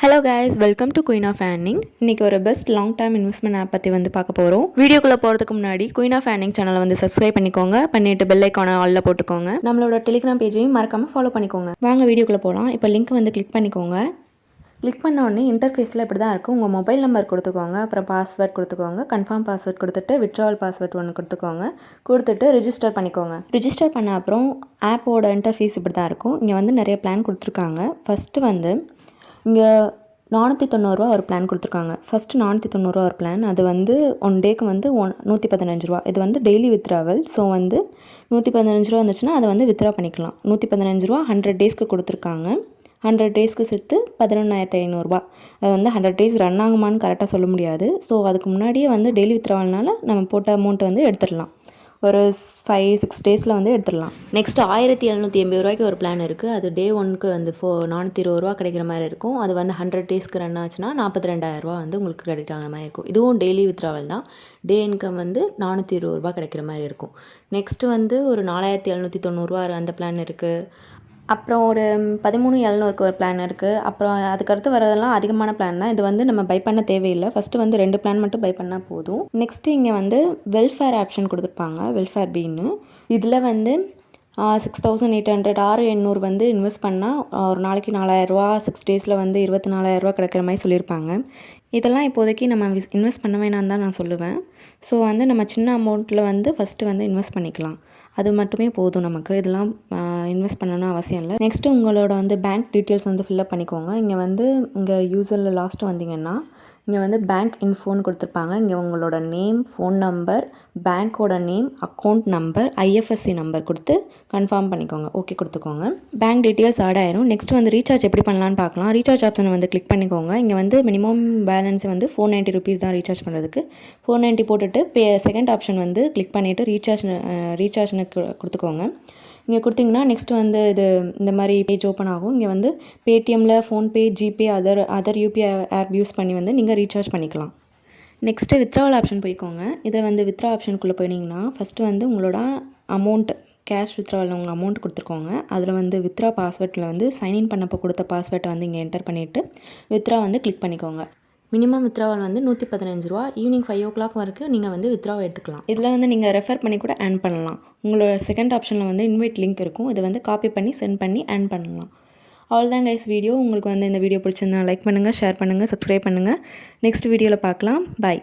Hello guys, welcome to Queen of Earning. இன்னைக்கு ஒரு best long term investment app பற்றி வந்து பார்க்க போகிறோம். வீடியோக்குள்ளே போகிறதுக்கு முன்னாடி Queen of Earning சேனலை வந்து சப்ஸ்கிரைப் பண்ணிக்கோங்க. பண்ணிட்டு பெல் ஐக்கானை ஆல்ல போட்டுக்கோங்க. நம்மளோட டெலிகிராம் பேஜையும் மறக்காமல் ஃபாலோ பண்ணிக்கோங்க. வாங்க வீடியோக்குள்ளே போகலாம். இப்போ லிங்க் வந்து கிளிக் பண்ணிக்கோங்க. கிளிக் பண்ண உடனே இன்டர்ஃபேஸில் இப்படி தான் இருக்கும். உங்கள் மொபைல் நம்பர் கொடுத்துக்கோங்க, அப்புறம் பாஸ்வேர்ட் கொடுத்துக்கோங்க, கன்ஃபார்ம் பாஸ்வேர்ட் கொடுத்துட்டு விட்ராவல் பாஸ்வேர்ட் ஒன்று கொடுத்துட்டு ரிஜிஸ்டர் பண்ணிக்கோங்க. ரிஜிஸ்டர் பண்ண அப்புறம் ஆப்போட இன்டர்ஃபேஸ் இப்படி தான் இருக்கும். இங்கே வந்து நிறைய பிளான் கொடுத்துருக்காங்க. ஃபஸ்ட்டு வந்து இங்கே 490 ஒரு பிளான் கொடுத்துருக்காங்க. ஃபஸ்ட்டு 490 ஒரு பிளான். அது வந்து ஒன் டேக்கு வந்து 115 இது வந்து டெய்லி வித்ராவல். ஸோ வந்து 115 வந்துச்சுன்னா அதை வந்து வித்ரா பண்ணிக்கலாம். 115 100 டேஸ்க்கு கொடுத்துருக்காங்க. 100 டேஸ்க்கு சேர்த்து 11,500. அது வந்து 100 டேஸ் ரன் ஆகுமான்னு கரெக்டாக சொல்ல முடியாது. ஸோ அதுக்கு முன்னாடியே வந்து டெய்லி வித்ராவல்னால நம்ம போட்ட அமௌண்ட்டை வந்து எடுத்துடலாம். ஒரு 5-6 டேஸில் வந்து எடுத்துடலாம். நெக்ஸ்ட்டு 1780 ஒரு பிளான் இருக்குது. அது டே ஒன்க்கு வந்து 420 கிடைக்கிற மாதிரி இருக்கும். அது வந்து 100 டேஸ்க்கு ரன் ஆச்சுன்னா 42,000 வந்து உங்களுக்கு கிரெடிட் ஆகிற மாதிரி இருக்கும். இதுவும் டெய்லி வித்ராவல் தான். டே இன்கம் வந்து 420 கிடைக்கிற மாதிரி இருக்கும். நெக்ஸ்ட்டு வந்து ஒரு 4790 அந்த பிளான் இருக்குது. அப்புறம் ஒரு 13,700 ஒரு பிளான் இருக்குது. அப்புறம் அதுக்கடுத்து வரதெல்லாம் அதிகமான பிளான் தான். இது வந்து நம்ம பை பண்ண தேவையில்லை. ஃபஸ்ட்டு வந்து 2 பிளான் மட்டும் பை பண்ணால் போதும். நெக்ஸ்ட்டு இங்கே வந்து வெல்ஃபேர் ஆப்ஷன் கொடுத்துருப்பாங்க, வெல்ஃபேர் பின்னு. இதில் வந்து 6,800 6,800 வந்து இன்வெஸ்ட் பண்ணால் ஒரு நாளைக்கு 4,000, 6 டேஸில் வந்து 24,000 கிடைக்கிற மாதிரி சொல்லியிருப்பாங்க. இதெல்லாம் இப்போதைக்கு நம்ம இன்வெஸ்ட் பண்ண வேணான்னு தான் நான் சொல்லுவேன். ஸோ வந்து நம்ம சின்ன அமௌண்ட்டில் வந்து ஃபஸ்ட்டு வந்து இன்வெஸ்ட் பண்ணிக்கலாம். அது மட்டுமே போதும் நமக்கு. இதெல்லாம் இன்வெஸ்ட் பண்ணணும்னு அவசியம் இல்லை. நெக்ஸ்ட்டு உங்களோட வந்து பேங்க் டீட்டெயில்ஸ் வந்து ஃபில்அப் பண்ணிக்கோங்க. இங்கே யூசரில் லாஸ்ட்டு வந்தீங்கன்னா இங்கே வந்து பேங்க் இன்ஃபோன்னு கொடுத்துருப்பாங்க. இங்கே உங்களோட நேம், ஃபோன் நம்பர், பேங்க்கோட name, account number, IFSC number கொடுத்து கன்ஃபார்ம் பண்ணிக்கோங்க. ஓகே கொடுத்துக்கோங்க. பேங்க் டீட்டெயில்ஸ் ஆட் ஆயிரும். நெக்ஸ்ட் வந்து ரீசார்ஜ் எப்படி பண்ணலான்னு பார்க்கலாம். ரீசார்ஜ் ஆப்ஷனை வந்து கிளிக் பண்ணிக்கோங்க. இங்கே வந்து மினிமம் பேலன்ஸ் வந்து 490 rupees தான் ரீசார்ஜ் பண்ணுறதுக்கு. 490 போட்டுட்டு செகண்ட் ஆப்ஷன் வந்து கிளிக் பண்ணிவிட்டு ரீசார்ஜ்னு கொடுத்துக்கோங்க. இங்கே கொடுத்தீங்கன்னா நெக்ஸ்ட்டு வந்து இந்த மாதிரி பேஜ் ஓப்பன் ஆகும். இங்கே வந்து பேடிஎம்மில், PhonePe, GPay, other UPI app use பண்ணி வந்து நீங்கள் ரீசார்ஜ் பண்ணிக்கலாம். நெக்ஸ்ட்டு வித்ராவல் ஆப்ஷன் போய்க்கோங்க. இதில் வந்து வித்ரா ஆப்ஷனுக்குள்ளே போயிட்டீங்கன்னா ஃபஸ்ட்டு வந்து உங்களோட அமௌண்ட், கேஷ் வித்ராவில் உங்கள் அமௌண்ட் கொடுத்துருக்கோங்க. அதில் வந்து வித்ரா பாஸ்வேர்டில் வந்து சைன்இன் பண்ணப்போ கொடுத்த பாஸ்வேர்டை வந்து இங்கே என்டர் பண்ணிவிட்டு வித்ரா வந்து கிளிக் பண்ணிக்கோங்க. மினிமம் வித்ராவல் வந்து 115 ஈவினிங் 5 o'clock வரைக்கும் நீங்கள் வந்து வித்ராவை எடுத்துக்கலாம். இதில் வந்து நீங்கள் ரெஃபர் பண்ணி கூட ஏர்ன் பண்ணலாம். உங்களோட செகண்ட் ஆப்ஷனில் வந்து இன்வைட் லிங்க் இருக்கும். இதை வந்து காப்பி பண்ணி சென்ட் பண்ணி ஏர்ன் பண்ணலாம். அவ்வளோதான் கைஸ் வீடியோ. உங்களுக்கு வந்து இந்த வீடியோ பிடிச்சிருந்தா லைக் பண்ணுங்கள், ஷேர் பண்ணுங்கள், சப்ஸ்கிரைப் பண்ணுங்கள். நெக்ஸ்ட் வீடியோவில் பார்க்கலாம். பாய்.